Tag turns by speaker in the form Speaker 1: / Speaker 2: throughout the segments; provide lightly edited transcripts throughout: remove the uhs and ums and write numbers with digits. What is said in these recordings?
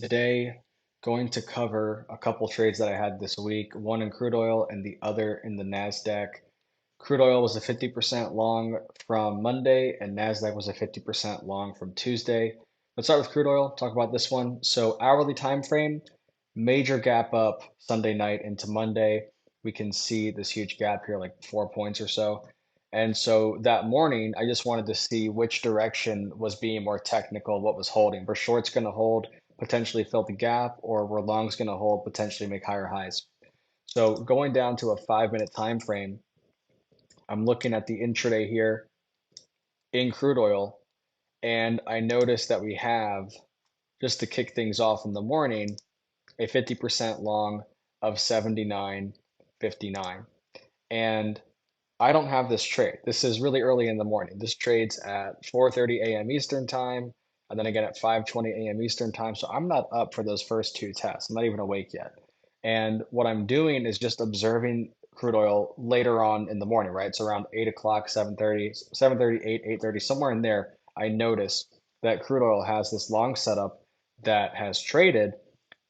Speaker 1: Today, going to cover a couple trades that I had this week, one in crude oil and the other in the Nasdaq. Crude oil was a 50% long from Monday, and Nasdaq was a 50% long from Tuesday. Let's start with crude oil, talk about this one. So hourly time frame, major gap up Sunday night into Monday. We can see this huge gap here, like 4 points or so. And so that morning, I just wanted to see which direction was being more technical, what was holding. Were shorts going to hold, potentially fill the gap, or were longs going to hold, potentially make higher highs? So going down to a 5 minute time frame, I'm looking at the intraday here in crude oil, and I noticed that we have, just to kick things off in the morning, a 50% long of 79.59. And I don't have this trade. This is really early in the morning. This trade's at 4:30 a.m. Eastern time, and then again at 5:20 a.m. Eastern time. So I'm not up for those first two tests. I'm not even awake yet. And what I'm doing is just observing crude oil later on in the morning, right? So around 8 o'clock, 7:30, 7:30, 8:30, somewhere in there, I notice that crude oil has this long setup that has traded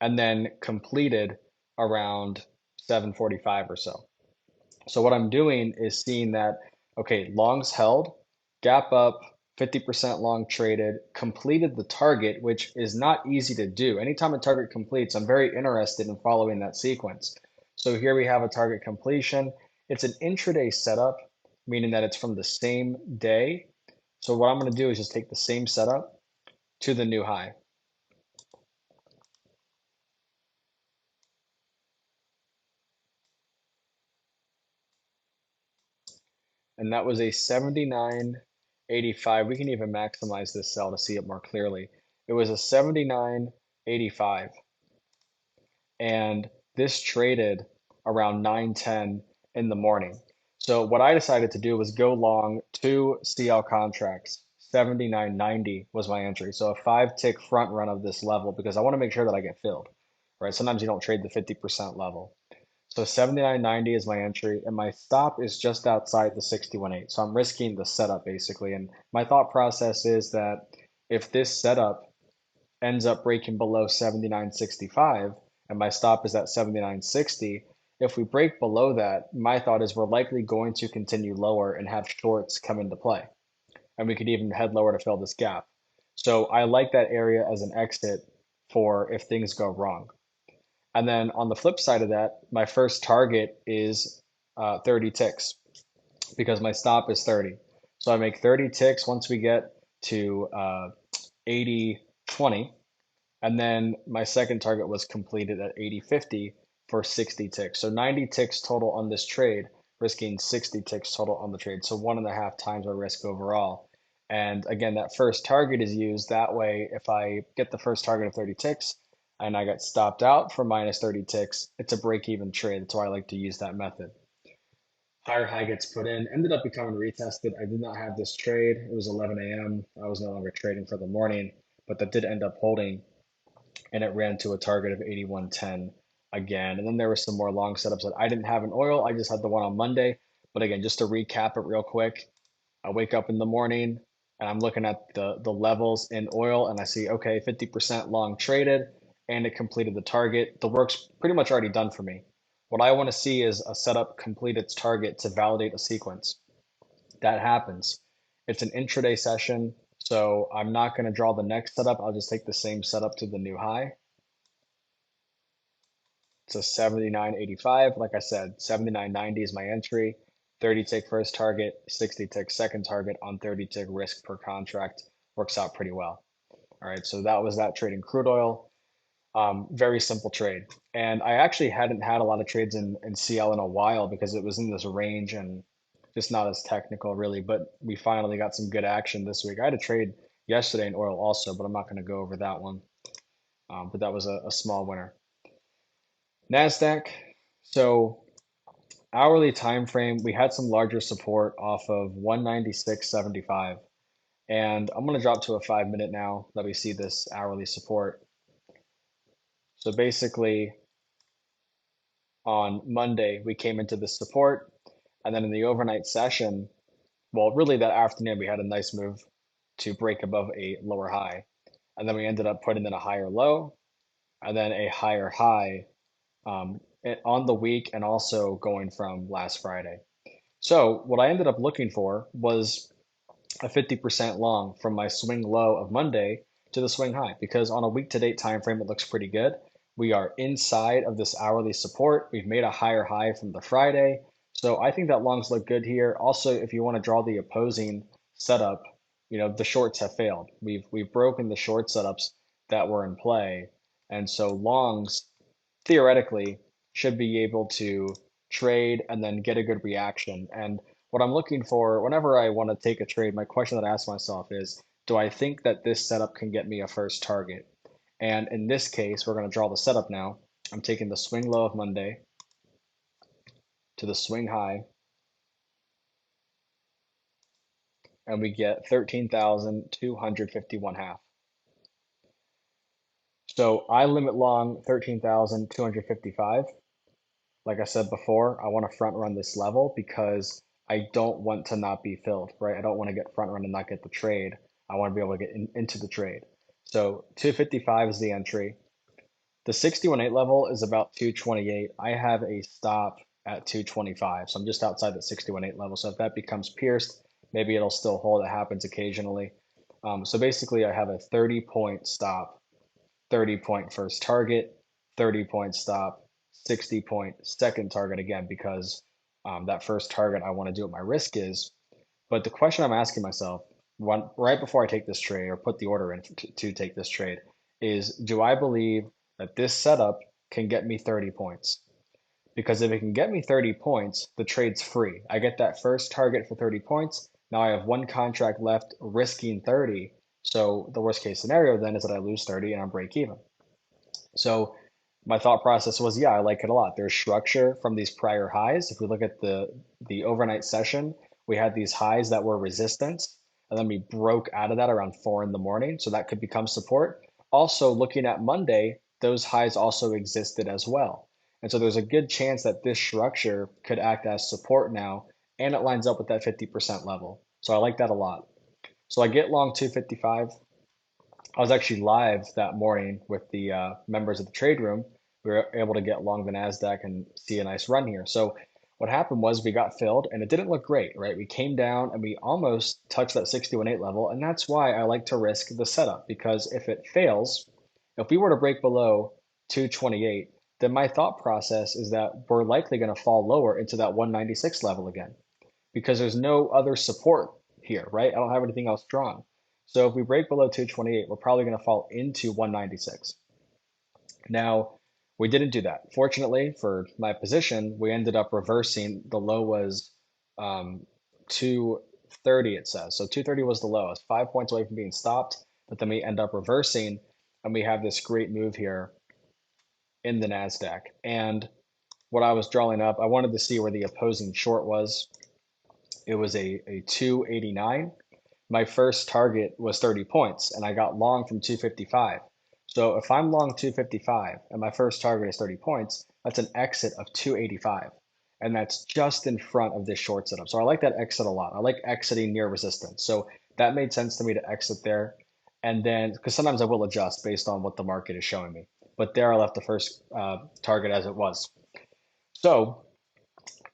Speaker 1: and then completed around 7:45 or so. So what I'm doing is seeing that, okay, longs held, gap up, 50% long traded, completed the target, which is not easy to do. Anytime a target completes, I'm very interested in following that sequence. So here we have a target completion. It's an intraday setup, meaning that it's from the same day. So what I'm going to do is just take the same setup to the new high. And that was a 79.85. We can even maximize this cell to see it more clearly. It was a 79.85, and this traded around 9:10 in the morning. So what I decided to do was go long two CL contracts. 79.90 was my entry. So a 5 tick front run of this level because I want to make sure that I get filled, right? Sometimes you don't trade the 50% level. So 79.90 is my entry, and my stop is just outside the 61.8. So I'm risking the setup basically. And my thought process is that if this setup ends up breaking below 79.65 and my stop is at 79.60, if we break below that, my thought is we're likely going to continue lower and have shorts come into play. And we could even head lower to fill this gap. So I like that area as an exit for if things go wrong. And then on the flip side of that, my first target is 30 ticks because my stop is 30. So I make 30 ticks once we get to 80.20. And then my second target was completed at 80.50 for 60 ticks. So 90 ticks total on this trade, risking 60 ticks total on the trade. So 1.5 times my risk overall. And again, that first target is used that way. If I get the first target of 30 ticks and I get stopped out for minus 30 ticks, it's a break even trade. That's why I like to use that method. Higher high gets put in, ended up becoming retested. I did not have this trade. It was 11 a.m. I was no longer trading for the morning, but that did end up holding, and it ran to a target of 81.10 again. And then there were some more long setups that I didn't have in oil. I just had the one on Monday. But again, just to recap it real quick, I wake up in the morning and I'm looking at the levels in oil and I see, okay, 50% long traded and it completed the target. The work's pretty much already done for me. What I want to see is a setup complete its target to validate a sequence. That happens. It's an intraday session, so I'm not going to draw the next setup. I'll just take the same setup to the new high. It's a 79.85. Like I said, 79.90 is my entry. 30 tick first target, 60 tick second target on 30 tick risk per contract. Works out pretty well. All right, so that was that trade in crude oil. Very simple trade. And I actually hadn't had a lot of trades in CL in a while because it was in this range and just not as technical really, but we finally got some good action this week. I had a trade yesterday in oil also, but I'm not going to go over that one. But that was a small winner. Nasdaq. So hourly time frame, we had some larger support off of 196.75. And I'm going to drop to a 5 minute now. Let me see this hourly support. So basically, on Monday, we came into this support. And then in the overnight session, well, really that afternoon, we had a nice move to break above a lower high. And then we ended up putting in a higher low. and then a higher high on the week and also going from last Friday. So what I ended up looking for was a 50% long from my swing low of Monday to the swing high, because on a week to date time frame, it looks pretty good. We are inside of this hourly support. We've made a higher high from the Friday. So I think that longs look good here. Also, if you want to draw the opposing setup, the shorts have failed. We've broken the short setups that were in play. And so longs theoretically should be able to trade and then get a good reaction. And what I'm looking for whenever I want to take a trade, my question that I ask myself is, do I think that this setup can get me a first target? And in this case, we're going to draw the setup now. I'm taking the swing low of Monday to the swing high, and we get 13,251 half. So I limit long 13,255. Like I said before, I want to front run this level because I don't want to not be filled, right? I don't want to get front run and not get the trade. I want to be able to get into the trade. So 255 is the entry. The 61.8 level is about 228. I have a stop at 225. So I'm just outside that 61.8 level. So if that becomes pierced, maybe it'll still hold. It happens occasionally. So basically I have a 30-point stop, 30-point first target, 30-point stop, 60-point second target again, because that first target I want to do what my risk is. But the question I'm asking myself right before I take this trade or put the order in to take this trade is, do I believe that this setup can get me 30 points? Because if it can get me 30 points, the trade's free. I get that first target for 30 points. Now I have one contract left risking 30. So the worst case scenario then is that I lose 30 and I'm break even. So my thought process was, yeah, I like it a lot. There's structure from these prior highs. If we look at the overnight session, we had these highs that were resistance, and then we broke out of that around 4 in the morning. So that could become support. Also, looking at Monday, those highs also existed as well. And so there's a good chance that this structure could act as support now, and it lines up with that 50% level. So I like that a lot. So I get long 255. I was actually live that morning with the members of the trade room. We were able to get long the Nasdaq and see a nice run here. So what happened was we got filled, and it didn't look great, right? We came down and we almost touched that 61.8 level, and that's why I like to risk the setup, because if it fails, if we were to break below 228, then my thought process is that we're likely going to fall lower into that 196 level again, because there's no other support here, right? I don't have anything else drawn. So if we break below 228, we're probably going to fall into 196. Now, we didn't do that. Fortunately for my position, we ended up reversing. The low was 230, it says. So 230 was the low. I was 5 points away from being stopped, but then we end up reversing, and we have this great move here in the NASDAQ. And what I was drawing up, I wanted to see where the opposing short was. It was a 289. My first target was 30 points, and I got long from 255. So if I'm long 255 and my first target is 30 points, that's an exit of 285. And that's just in front of this short setup. So I like that exit a lot. I like exiting near resistance. So that made sense to me to exit there. And then, because sometimes I will adjust based on what the market is showing me. But there I left the first target as it was. So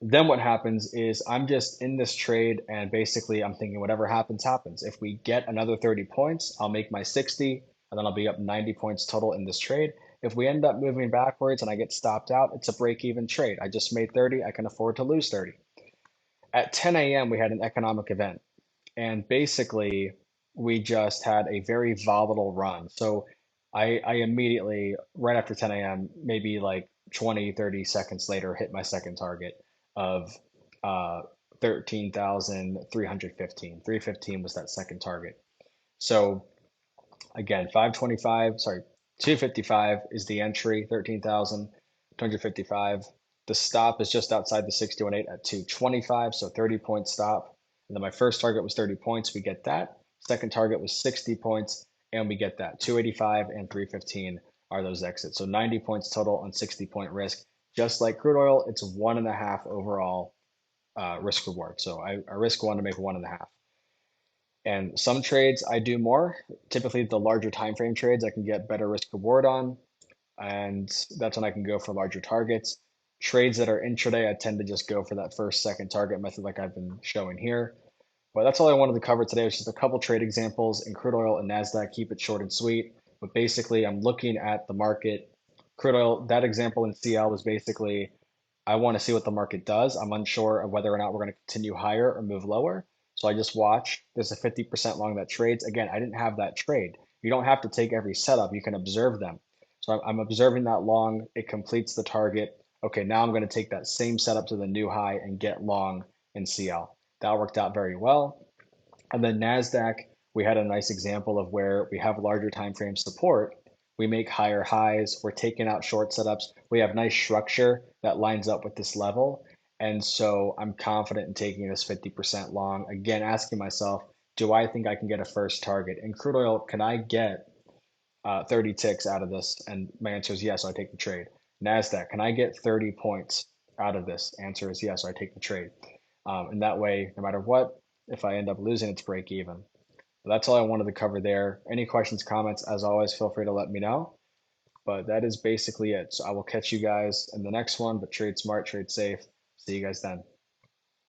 Speaker 1: then what happens is I'm just in this trade, and basically I'm thinking whatever happens, happens. If we get another 30 points, I'll make my 60, and then I'll be up 90 points total in this trade. If we end up moving backwards and I get stopped out, it's a break-even trade. I just made 30. I can afford to lose 30. At 10 a.m., we had an economic event, and basically we just had a very volatile run. So I immediately, right after 10 a.m., maybe like 20, 30 seconds later, hit my second target of 13,315. 315 was that second target. So again, 525, sorry, 255 is the entry, 13,255. The stop is just outside the 61.8 at 225, so 30-point stop. And then my first target was 30 points. We get that. Second target was 60 points, and we get that. 285 and 315 are those exits. So 90 points total on 60-point risk. Just like crude oil, it's 1.5 overall risk reward. So I risk one to make 1.5. And some trades I do more. Typically, the larger time frame trades I can get better risk reward on. and that's when I can go for larger targets. Trades that are intraday, I tend to just go for that first, second target method like I've been showing here. But that's all I wanted to cover today. Was just a couple trade examples in crude oil and Nasdaq. Keep it short and sweet. But basically, I'm looking at the market. Crude oil, that example in CL was basically, I want to see what the market does. I'm unsure of whether or not we're going to continue higher or move lower. So I just watch. There's a 50% long that trades. Again, I didn't have that trade. You don't have to take every setup. You can observe them. So I'm observing that long. It completes the target. Okay, now I'm going to take that same setup to the new high and get long in CL. That worked out very well. And then NASDAQ, we had a nice example of where we have larger time frame support. We make higher highs. We're taking out short setups. We have nice structure that lines up with this level. And so I'm confident in taking this 50% long. Again, asking myself, do I think I can get a first target? In crude oil, can I get 30 ticks out of this? And my answer is yes, so I take the trade. NASDAQ, can I get 30 points out of this? Answer is yes, so I take the trade. And that way, no matter what, if I end up losing, it's break even. But that's all I wanted to cover there. Any questions, comments, as always, feel free to let me know. But that is basically it. So I will catch you guys in the next one, but trade smart, trade safe. See you guys then.